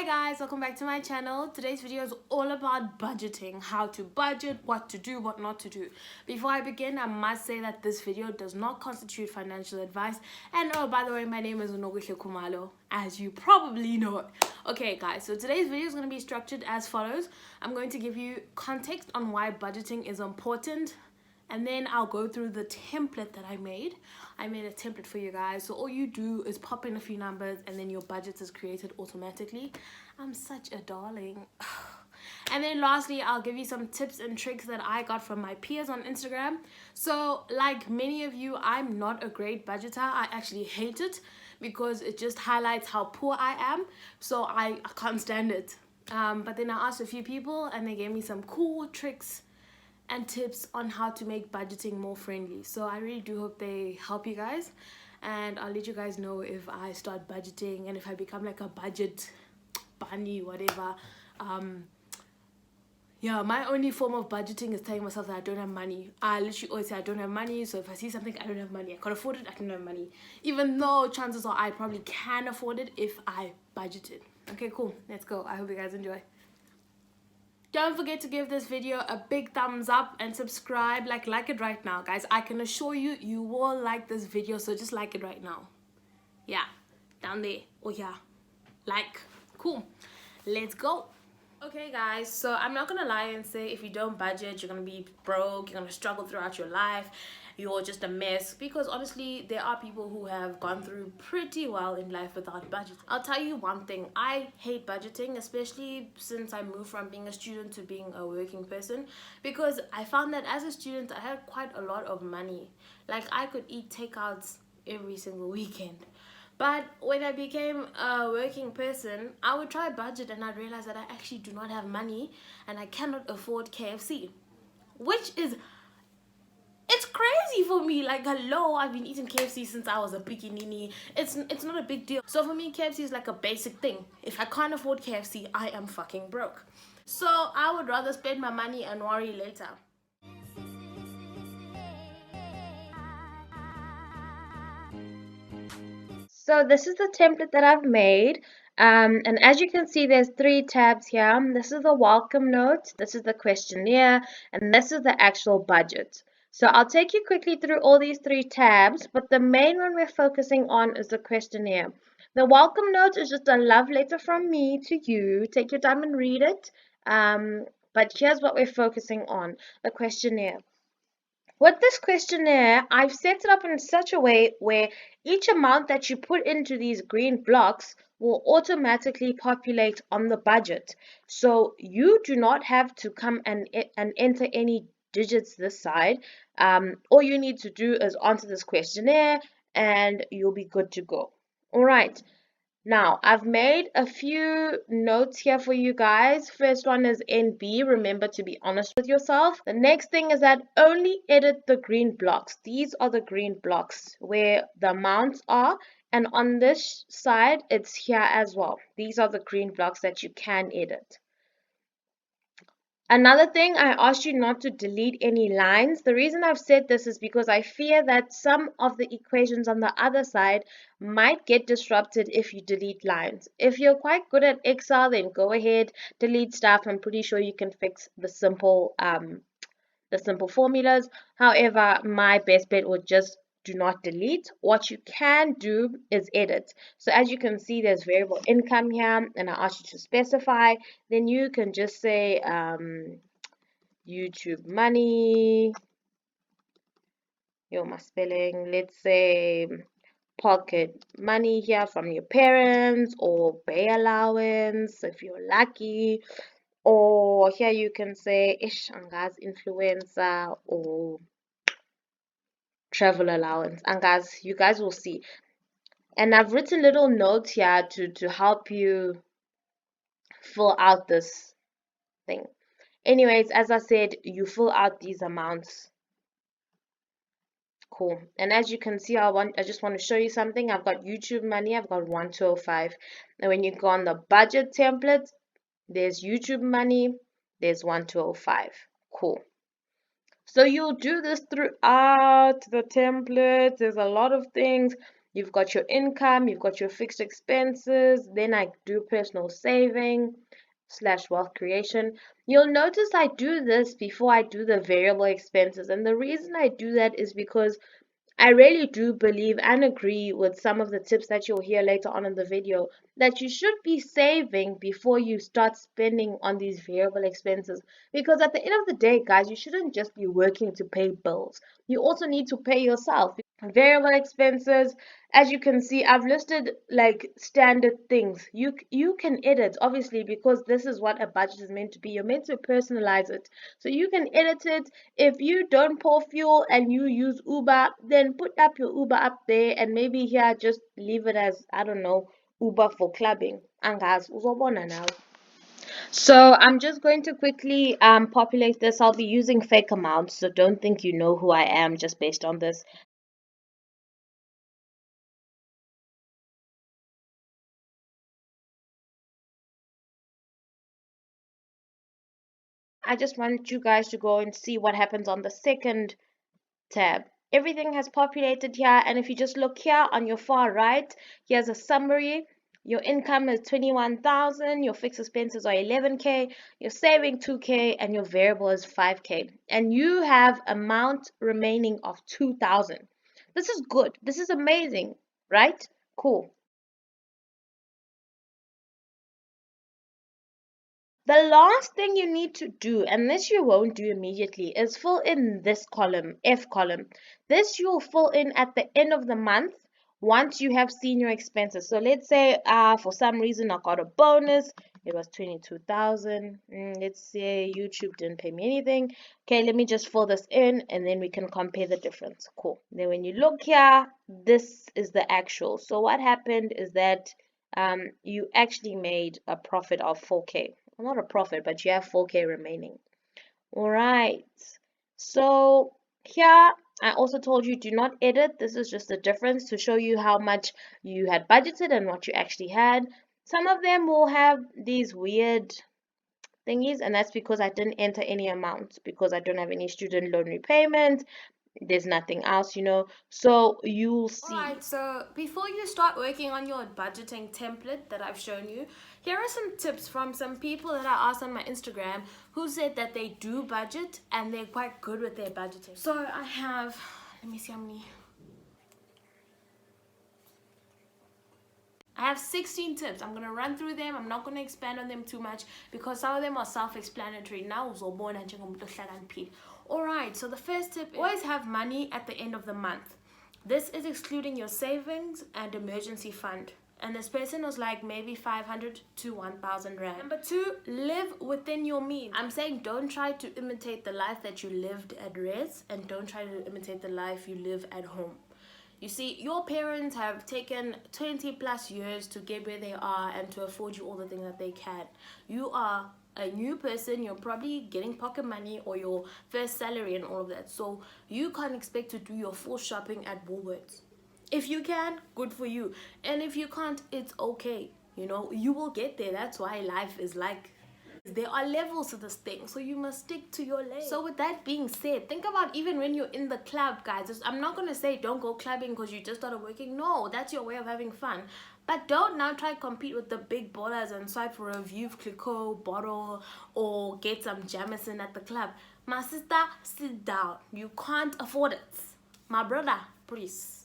Guys, welcome back to my channel. Today's video is all about budgeting, how to budget, what to do, what not to do. Before I begin, I must say that this video does not constitute financial advice. And oh, by the way, my name is Nokuhle, as you probably know. Okay guys, so today's video is going to be structured as follows. I'm going to give you context on why budgeting is important, and then I'll go through the template that I made. I made a template for you guys, so all you do is pop in a few numbers and then your budget is created automatically. I'm such a darling. And then lastly, I'll give you some tips and tricks that I got from my peers on Instagram. So like many of you, I'm not a great budgeter. I actually hate it because it just highlights how poor I am, so I can't stand it. But then I asked a few people and they gave me some cool tricks and tips on how to make budgeting more friendly. So I really do hope they help you guys, and I'll let you guys know if I start budgeting and if I become like a budget bunny, whatever. Yeah, my only form of budgeting is telling myself that I don't have money. I literally always say I don't have money, so if I see something I don't have money, I can't afford it, I don't have money, even though chances are I probably can afford it if I budgeted. Okay, cool, let's go. I hope you guys enjoy. Don't forget to give this video a big thumbs up and subscribe. Like it right now, guys. I can assure you, you will like this video, so just like it right now. Yeah, down there. Oh yeah, like. Cool, let's go. Okay guys, so I'm not gonna lie and say if you don't budget, you're gonna be broke, you're gonna struggle throughout your life, you're just a mess, because honestly there are people who have gone through pretty well in life without budget. I'll tell you one thing, I hate budgeting, especially since I moved from being a student to being a working person, because I found that as a student I had quite a lot of money. Like I could eat takeouts every single weekend. But when I became a working person, I would try a budget and I'd realize that I actually do not have money and I cannot afford KFC. Which is, it's crazy for me. Like, hello, I've been eating KFC since I was a bikinini. It's not a big deal. So for me, KFC is like a basic thing. If I can't afford KFC, I am fucking broke. So I would rather spend my money and worry later. So this is the template that I've made, and as you can see there's 3 tabs here. This is the welcome note, this is the questionnaire, and this is the actual budget. So I'll take you quickly through all these 3 tabs, but the main one we're focusing on is the questionnaire. The welcome note is just a love letter from me to you. Take your time and read it, but here's what we're focusing on, the questionnaire. With this questionnaire, I've set it up in such a way where each amount that you put into these green blocks will automatically populate on the budget. So you do not have to come and enter any digits this side. All you need to do is answer this questionnaire and you'll be good to go. All right. Now, I've made a few notes here for you guys. First one is NB, remember to be honest with yourself. The next thing is that only edit the green blocks. These are the green blocks where the amounts are, and on this side, it's here as well. These are the green blocks that you can edit. Another thing, I asked you not to delete any lines. The reason I've said this is because I fear that some of the equations on the other side might get disrupted if you delete lines. If you're quite good at Excel, then go ahead, delete stuff. I'm pretty sure you can fix the simple formulas. However, my best bet would just do not delete. What you can do is edit. So as you can see, there's variable income here, and I asked you to specify. Then you can just say YouTube money. My spelling. Let's say pocket money here from your parents, or pay allowance if you're lucky. Or here you can say ish angazi influencer, or travel allowance. And guys, you guys will see. And I've written little notes here to help you fill out this thing. Anyways, as I said, you fill out these amounts. Cool. And as you can see, I just want to show you something. I've got YouTube money, I've got 1205. And when you go on the budget template, there's YouTube money, there's 1205. Cool. So you'll do this throughout the template. There's a lot of things. You've got your income, you've got your fixed expenses. Then I do personal saving slash wealth creation. You'll notice I do this before I do the variable expenses. And the reason I do that is because I really do believe and agree with some of the tips that you'll hear later on in the video that you should be saving before you start spending on these variable expenses. Because at the end of the day, guys, you shouldn't just be working to pay bills. You also need to pay yourself. Variable expenses, as you can see, I've listed like standard things. You can edit, obviously, because this is what a budget is meant to be. You're meant to personalize it. So you can edit it. If you don't pour fuel and you use Uber, then put up your Uber up there and maybe here just leave it as, I don't know, Uber for clubbing. Angas, uzobona now. So I'm just going to quickly populate this. I'll be using fake amounts, so don't think you know who I am just based on this. I just want you guys to go and see what happens on the second tab. Everything has populated here, and if you just look here on your far right, here's a summary. Your income is 21,000, your fixed expenses are 11K, your saving 2K, and your variable is 5K. And you have amount remaining of 2,000. This is good. This is amazing, right? Cool. The last thing you need to do, and this you won't do immediately, is fill in this column, F column. This you'll fill in at the end of the month once you have seen your expenses. So let's say for some reason I got a bonus. It was 22,000. Let's say YouTube didn't pay me anything. Okay, let me just fill this in and then we can compare the difference. Cool. Then when you look here, this is the actual. So what happened is that you actually made a profit of 4K. Well, not a profit, but you have 4K remaining. All right. So here, I also told you do not edit. This is just the difference to show you how much you had budgeted and what you actually had. Some of them will have these weird thingies, and that's because I didn't enter any amounts because I don't have any student loan repayment. There's nothing else, so you'll see. Alright, so before you start working on your budgeting template that I've shown you, here are some tips from some people that I asked on my Instagram who said that they do budget and they're quite good with their budgeting. So I have, let me see how many. I have 16 tips. I'm going to run through them. I'm not going to expand on them too much because some of them are self-explanatory. Now, alright, so the first tip is always have money at the end of the month. This is excluding your savings and emergency fund. And this person was like maybe 500 to 1,000 rand. Number 2, live within your means. I'm saying don't try to imitate the life that you lived at Res and don't try to imitate the life you live at home. You see, your parents have taken 20 plus years to get where they are and to afford you all the things that they can. You are a new person, you're probably getting pocket money or your first salary and all of that. So you can't expect to do your full shopping at Woolworths. If you can, good for you. And if you can't, it's okay. You will get there. That's why life is like. There are levels to this thing, so you must stick to your lane. So with that being said, think about even when you're in the club, guys. I'm not going to say don't go clubbing because you just started working. No, that's your way of having fun. But don't now try to compete with the big ballers and swipe for a Veuve Clicquot bottle or get some Jameson at the club. My sister, sit down. You can't afford it. My brother, please.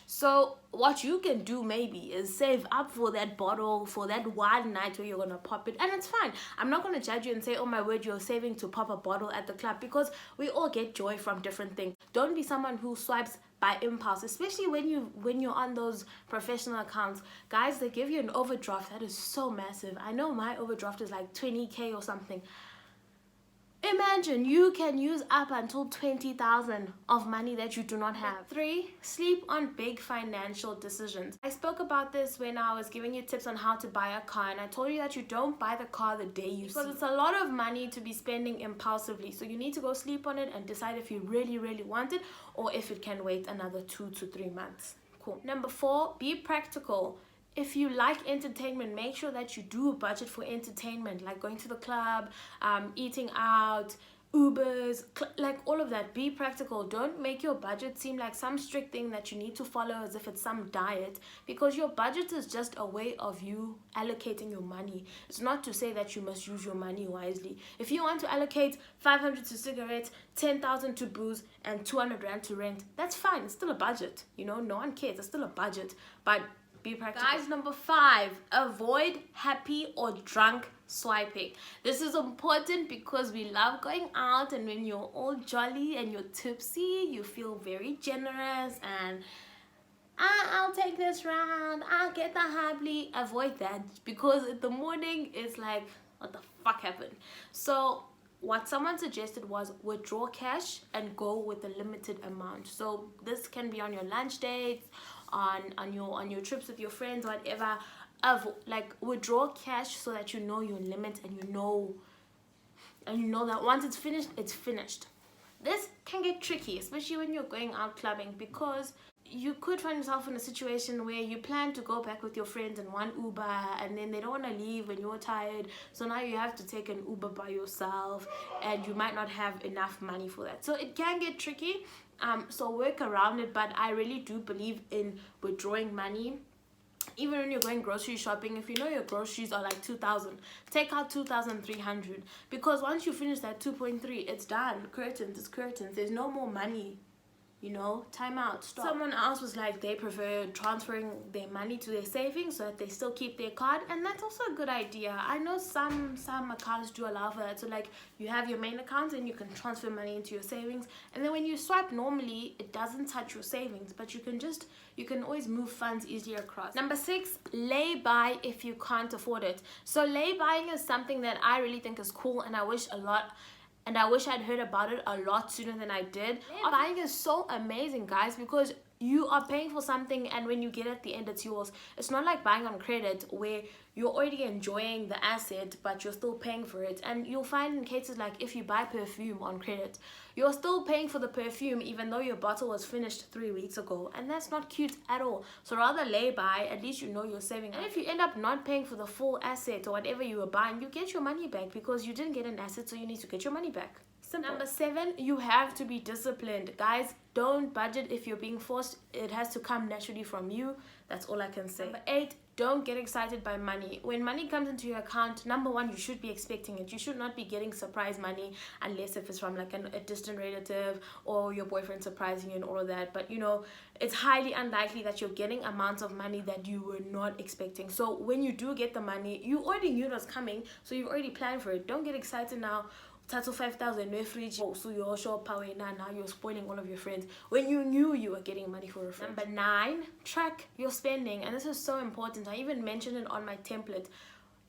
So what you can do maybe is save up for that bottle, for that one night where you're going to pop it. And it's fine. I'm not going to judge you and say, oh my word, you're saving to pop a bottle at the club, because we all get joy from different things. Don't be someone who swipes by impulse, especially when you're on those professional accounts. Guys, they give you an overdraft that is so massive. I know my overdraft is like 20K or something. Imagine you can use up until 20,000 of money that you do not have. 3, sleep on big financial decisions. I spoke about this when I was giving you tips on how to buy a car, and I told you that you don't buy the car the day you see it, because it's a lot of money to be spending impulsively. So you need to go sleep on it and decide if you really, really want it or if it can wait another 2 to 3 months. Cool. Number 4, be practical. If you like entertainment, make sure that you do a budget for entertainment, like going to the club, eating out, Ubers, like all of that. Be practical. Don't make your budget seem like some strict thing that you need to follow as if it's some diet, because your budget is just a way of you allocating your money. It's not to say that you must use your money wisely. If you want to allocate 500 to cigarettes, 10,000 to booze, and 200 rand to rent, that's fine. It's still a budget. No one cares. It's still a budget. But be practical. Guys, number 5, avoid happy or drunk swiping. This is important because we love going out, and when you're all jolly and you're tipsy, you feel very generous and I'll take this round, I'll get the happily. Avoid that, because in the morning it's like, what the fuck happened? So what someone suggested was withdraw cash and go with a limited amount. So this can be on your lunch dates, on your trips with your friends, whatever. Like withdraw cash so that you know your limit, and you know that once it's finished, it's finished. This can get tricky, especially when you're going out clubbing, because you could find yourself in a situation where you plan to go back with your friends in one Uber, and then they don't want to leave when you're tired, so now you have to take an Uber by yourself, and you might not have enough money for that. So it can get tricky. So work around it, but I really do believe in withdrawing money. Even when you're going grocery shopping, if you know your groceries are like 2,000, take out 2,300, because once you finish that 2.3, it's done. Curtains, it's curtains. There's no more money. Time out, stop. Someone else was like they prefer transferring their money to their savings so that they still keep their card, and that's also a good idea. I know some accounts do allow for that. So like you have your main account and you can transfer money into your savings, and then when you swipe normally, it doesn't touch your savings, but you can always move funds easily across. Number 6, lay buy if you can't afford it. So lay buying is something that I really think is cool, and I wish I'd heard about it a lot sooner than I did. Buying is so amazing, guys, because you are paying for something, and when you get it at the end, it's yours. It's not like buying on credit where you're already enjoying the asset, but you're still paying for it. And you'll find in cases like if you buy perfume on credit, you're still paying for the perfume even though your bottle was finished 3 weeks ago, and that's not cute at all. So rather lay buy, at least you know you're saving. And if you end up not paying for the full asset or whatever you were buying, you get your money back, because you didn't get an asset, so you need to get your money back. Simple. Number 7, you have to be disciplined. Guys, don't budget if you're being forced. It has to come naturally from you. That's all I can say. Number 8, don't get excited by money. When money comes into your account, number 1, you should be expecting it. You should not be getting surprise money, unless if it's from like a distant relative or your boyfriend surprising you and all of that. But it's highly unlikely that you're getting amounts of money that you were not expecting. So when you do get the money, you already knew it was coming, so you've already planned for it. Don't get excited now. Tattoo 5,000 no fridge. So you're sure power now you're spoiling all of your friends when you knew you were getting money for a friend. Number 9, track your spending, and this is so important. I even mentioned it on my template.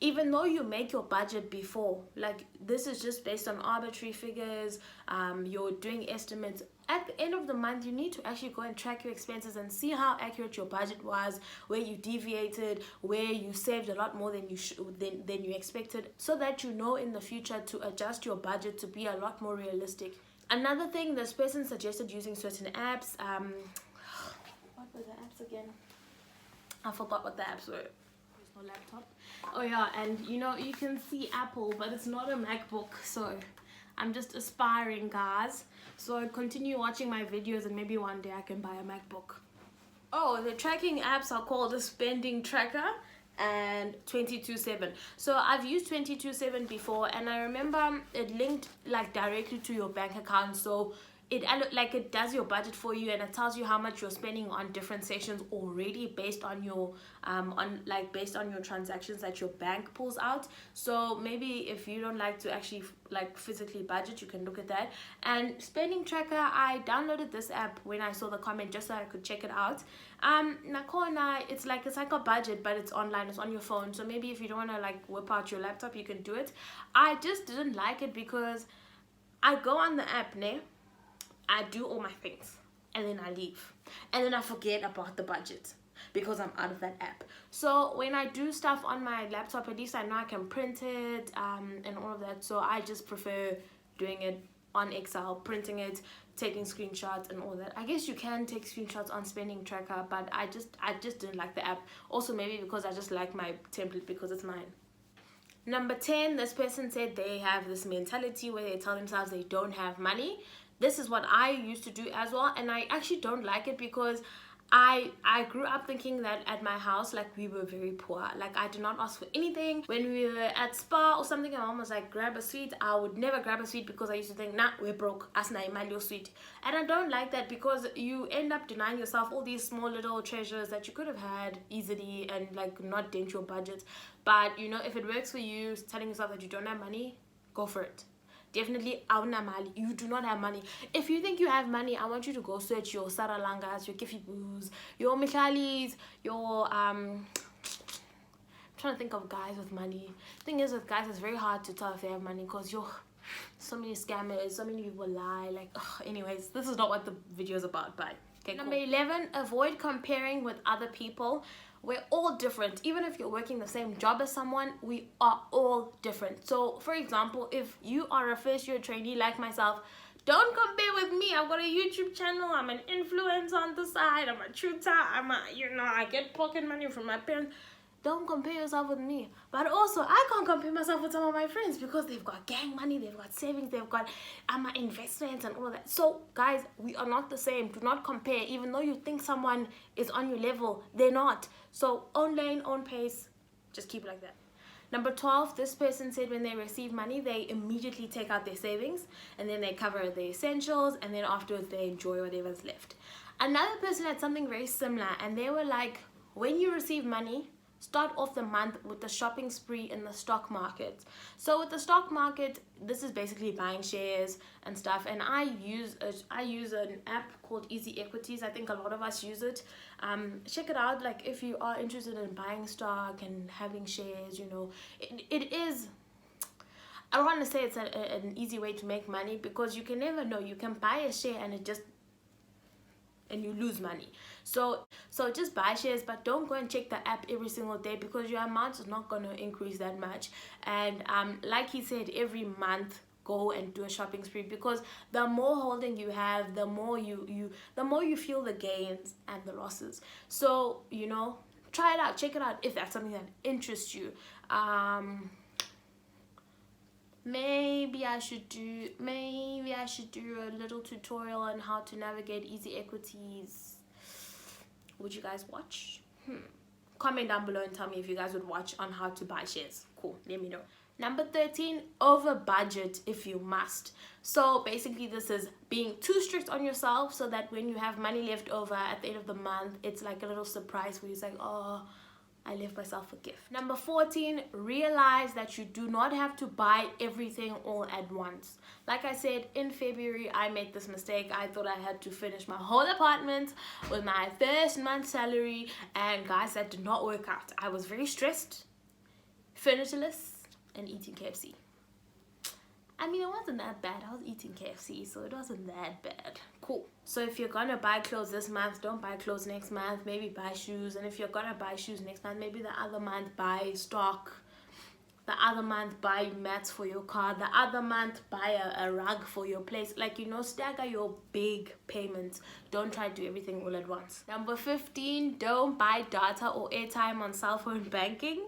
Even though you make your budget before, like this is just based on arbitrary figures, you're doing estimates. At the end of the month, you need to actually go and track your expenses and see how accurate your budget was, where you deviated, where you saved a lot more than you expected, so that you know in the future to adjust your budget to be a lot more realistic. Another thing, this person suggested using certain apps. What were the apps again? I forgot what the apps were. There's no laptop. Oh yeah, and you can see Apple, but it's not a MacBook, so I'm just aspiring, guys. So I continue watching my videos, and maybe one day I can buy a MacBook. Oh, the tracking apps are called the Spending Tracker and 22/7. So I've used 22/7 before, and I remember it linked like directly to your bank account. So it does your budget for you, and it tells you how much you're spending on different sections already based on your based on your transactions that your bank pulls out. So maybe if you don't like to actually physically budget, you can look at that. And Spending Tracker, I downloaded this app when I saw the comment just so I could check it out. Nakhona, it's like a budget, but it's online, it's on your phone. So maybe if you don't want to whip out your laptop, you can do it. I just didn't like it because I go on the app, I do all my things, and then I leave, and then I forget about the budget because I'm out of that app. So when I do stuff on my laptop, at least I know I can print it and all of that. So I just prefer doing it on Excel, printing it, taking screenshots and all that. I guess you can take screenshots on Spending Tracker, but I just didn't like the app. Also maybe because I just like my template because it's mine. Number 10, this person said they have this mentality where they tell themselves they don't have money. This is what I used to do as well, and I actually don't like it because I grew up thinking that at my house, like, we were very poor. Like, I did not ask for anything. When we were at spa or something, my mom was like, grab a sweet. I would never grab a sweet because I used to think, nah, we're broke, asna imali sweet. And I don't like that because you end up denying yourself all these small little treasures that you could have had easily and like not dent your budget. But you know, if it works for you, telling yourself that you don't have money, go for it. Definitely awuna mali. You do not have money. If you think you have money, I want you to go search your Saralangas, your Kifibus, your Michalis, your I'm trying to think of guys with money. Thing is, with guys, it's very hard to tell if they have money because you're so many scammers, so many people lie. Like, ugh. Anyways, this is not what the video is about. But okay, number 11, avoid comparing with other people. We're all different. Even if you're working the same job as someone, we are all different. So for example, if you are a first year trainee like myself, don't compare with me. I've got a YouTube channel. I'm an influencer on the side. I'm a tutor. I get pocket money from my parents. Don't compare yourself with me. But also, I can't compare myself with some of my friends because they've got gang money, they've got savings, they've got investments and all of that. So guys, we are not the same. Do not compare. Even though you think someone is on your level, they're not. So own lane, own pace. Just keep it like that. Number 12, this person said when they receive money, they immediately take out their savings and then they cover the essentials and then afterwards they enjoy whatever's left. Another person had something very similar and they were like, when you receive money, start off the month with the shopping spree in the stock market. So with the stock market, this is basically buying shares and stuff, and I use an app called Easy Equities. I think a lot of us use it. Check it out. Like, if you are interested in buying stock and having shares, you know, it is, I don't want to say it's an easy way to make money because you can never know. You can buy a share and you lose money. So just buy shares, but don't go and check the app every single day because your amount is not going to increase that much. And like he said, every month go and do a shopping spree because the more holding you have, the more you feel the gains and the losses. So, you know, try it out, check it out if that's something that interests you. Maybe I should do a little tutorial on how to navigate Easy Equities. Would you guys watch? Comment down below and tell me if you guys would watch on how to buy shares. Cool, let me know. Number 13, over budget if you must. So basically this is being too strict on yourself so that when you have money left over at the end of the month, it's like a little surprise where you're like, oh, I left myself a gift. Number 14, realize that you do not have to buy everything all at once. Like I said, in February, I made this mistake. I thought I had to finish my whole apartment with my first month's salary. And guys, that did not work out. I was very stressed, furnitureless, and eating KFC. I mean, it wasn't that bad. I was eating KFC, so it wasn't that bad. Cool. So if you're gonna buy clothes this month, don't buy clothes next month. Maybe buy shoes. And if you're gonna buy shoes next month, maybe the other month buy stock. The other month buy mats for your car. The other month buy a rug for your place. Like, you know, stagger your big payments. Don't try to do everything all at once. Number 15, don't buy data or airtime on cell phone banking.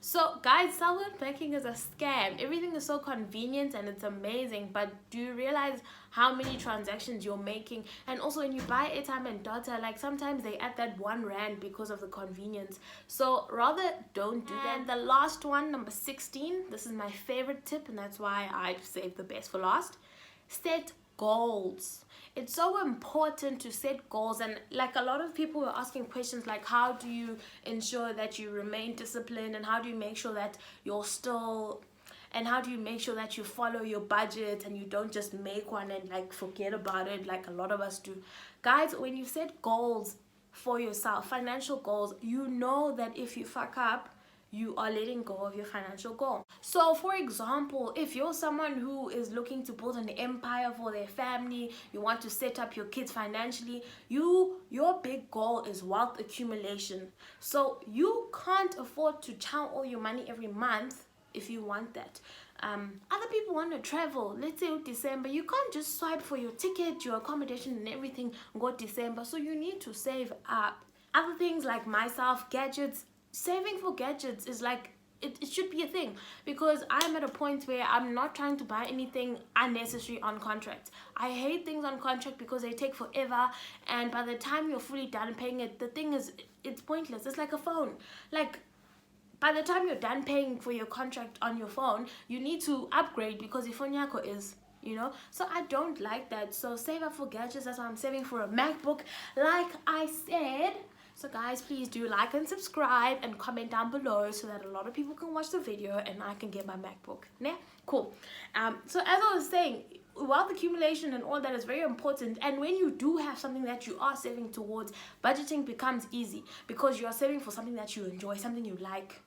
So guys, cell phone banking is a scam. Everything is so convenient and it's amazing, but do you realize how many transactions you're making? And also when you buy airtime and data, like sometimes they add that R1 because of the convenience. So rather don't do that. And the last one, number 16, this is my favorite tip and that's why I saved the best for last. Set goals. It's so important to set goals, and like a lot of people were asking questions like, how do you ensure that you remain disciplined, and how do you make sure that you're still, and how do you make sure that you follow your budget and you don't just make one and like forget about it like a lot of us do. Guys, when you set goals for yourself, financial goals, you know that if you fuck up, you are letting go of your financial goal. So for example, if you're someone who is looking to build an empire for their family, you want to set up your kids financially, your big goal is wealth accumulation. So you can't afford to chow all your money every month if you want that. Other people want to travel, let's say December, you can't just swipe for your ticket, your accommodation and everything and go December. So you need to save up. Other things like myself, gadgets. Saving for gadgets is like it should be a thing, because I'm at a point where I'm not trying to buy anything unnecessary on contract. I hate things on contract because they take forever, and by the time you're fully done paying it, the thing is, it's pointless. It's like a phone. Like, by the time you're done paying for your contract on your phone, you need to upgrade because your phone yako is, so I don't like that. So save up for gadgets. That's why I'm saving for a MacBook, like I said. So guys, please do like and subscribe and comment down below so that a lot of people can watch the video and I can get my MacBook. Yeah, cool. So as I was saying, wealth accumulation and all that is very important, and when you do have something that you are saving towards, budgeting becomes easy because you are saving for something that you enjoy, something you like.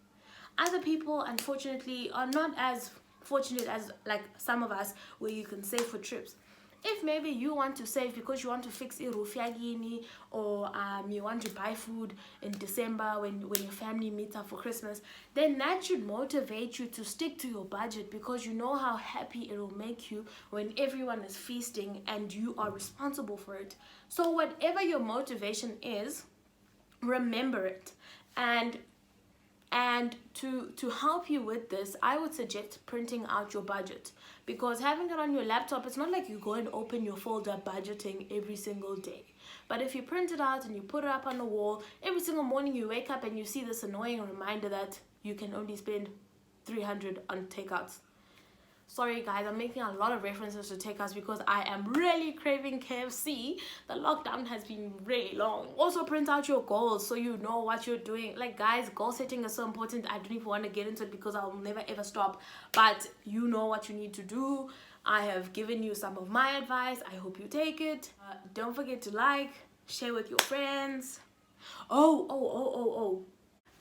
Other people, unfortunately, are not as fortunate as like some of us, where you can save for trips. If maybe you want to save because you want to fix irufyagini, or you want to buy food in December when your family meets up for Christmas, then that should motivate you to stick to your budget, because you know how happy it will make you when everyone is feasting and you are responsible for it. So whatever your motivation is, remember it. And to help you with this, I would suggest printing out your budget, because having it on your laptop, it's not like you go and open your folder budgeting every single day. But if you print it out and you put it up on the wall, every single morning you wake up and you see this annoying reminder that you can only spend 300 on takeouts. Sorry guys, I'm making a lot of references to takeouts because I am really craving KFC. The lockdown has been really long. Also, print out your goals so you know what you're doing. Like guys, goal setting is so important. I don't even want to get into it because I'll never ever stop. But you know what you need to do. I have given you some of my advice. I hope you take it. Don't forget to like, share with your friends. Oh.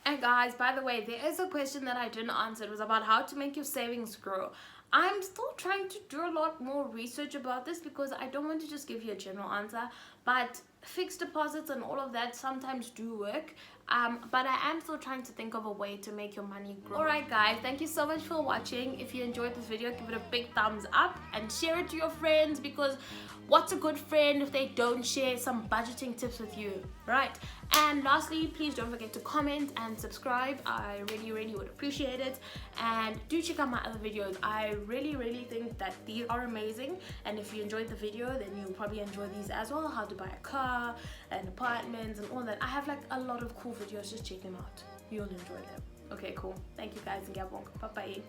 And guys, by the way, there is a question that I didn't answer. It was about how to make your savings grow. I'm still trying to do a lot more research about this because I don't want to just give you a general answer, but fixed deposits and all of that sometimes do work. But I am still trying to think of a way to make your money grow. Alright guys, thank you so much for watching. If you enjoyed this video, give it a big thumbs up and share it to your friends, because what's a good friend if they don't share some budgeting tips with you, right? And lastly, please don't forget to comment and subscribe. I really would appreciate it. And do check out my other videos. I really think that these are amazing, and if you enjoyed the video, then you'll probably enjoy these as well. How to buy a car and apartments and all that. I have like a lot of cool videos. Just check them out, you'll enjoy them. Okay, cool. Thank you guys, and bye bye.